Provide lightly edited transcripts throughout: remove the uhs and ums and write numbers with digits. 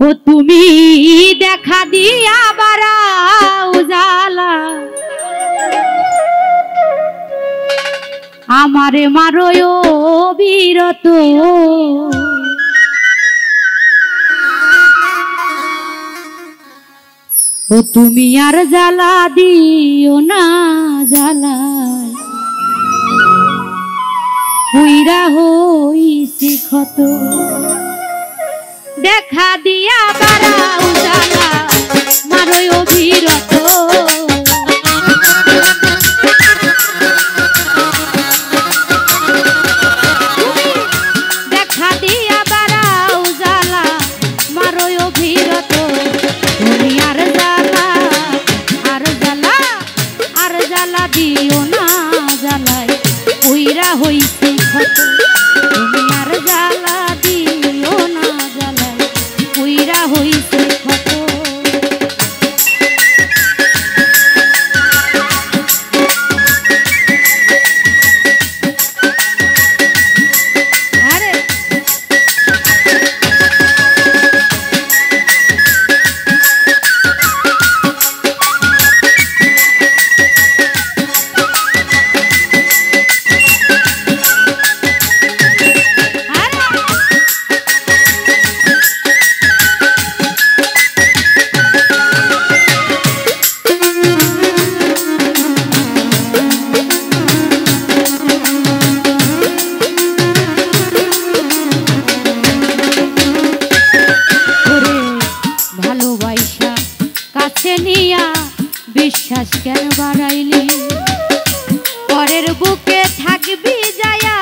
ও তুমি দেখা দিয়া বাড়াও জ্বালা, আমারে মারোয় বিরত। ও তুমি আর জ্বালা দিও না জ্বালা, হইরা হইছি ক্ষত। দেখা দিয়া বাড়াও জ্বালা, মারোয় বিরত। দেখা দিয়া বাড়াও জ্বালা, মারোয় বিরত। তুমি আর জ্বালা, আর জ্বালা, আর জ্বালা দিও না জ্বালায়, হইরা হইছি ক্ষত। তুমি আর জ্বালা দিও না জ্বালায়, হইরা হইছি ক্ষত। বিশ্বাস কেন বাড়াইলি, পরের বুকে থাকবি যায়া,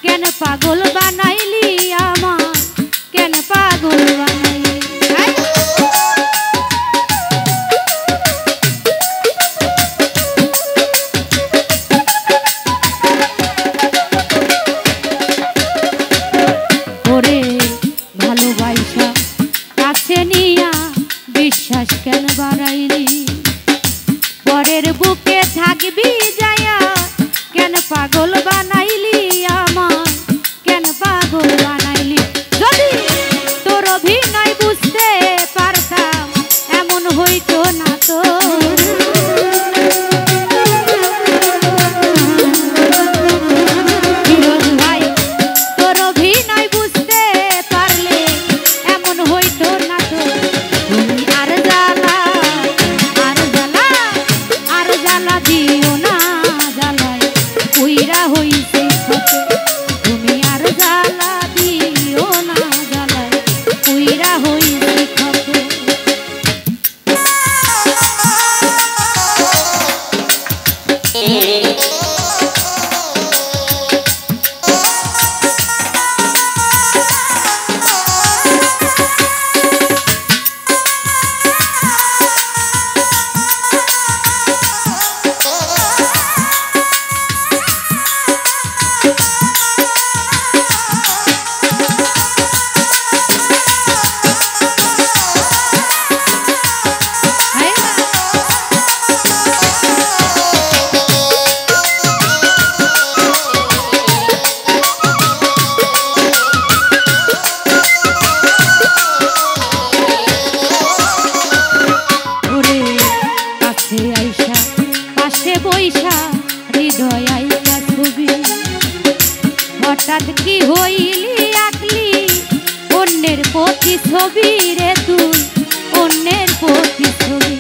কেন পাগল বানাইলি আমার, কেন পাগল বানাইলি। ওরে ভালোবাসা কাছে নিয়া বিশ্বাস কেন বাড়াইলি, পরের বুকে থাকবি যায়া, কেন পাগল বানাইলি আমার, কেন পাগল বানাইলি। যদি তোর অভিনয় বুঝতে পারতাম, এমন হইতো না তো। ভাই তোর অভিনয় বুঝতে পারলে এমন হইতো না তো। তুমি আর জ্বালা, আর জ্বালা, আর জ্বালা দিও না জ্বালায়, কইরা হইছে ক্ষত। তুমি আর জ্বালা দিও না জ্বালায়, কইরা হইছে ক্ষত। হঠাৎ কি হইলি আঁকলি অন্যের প্রতি ছবি রে তুই, অন্যের প্রতি ছবি।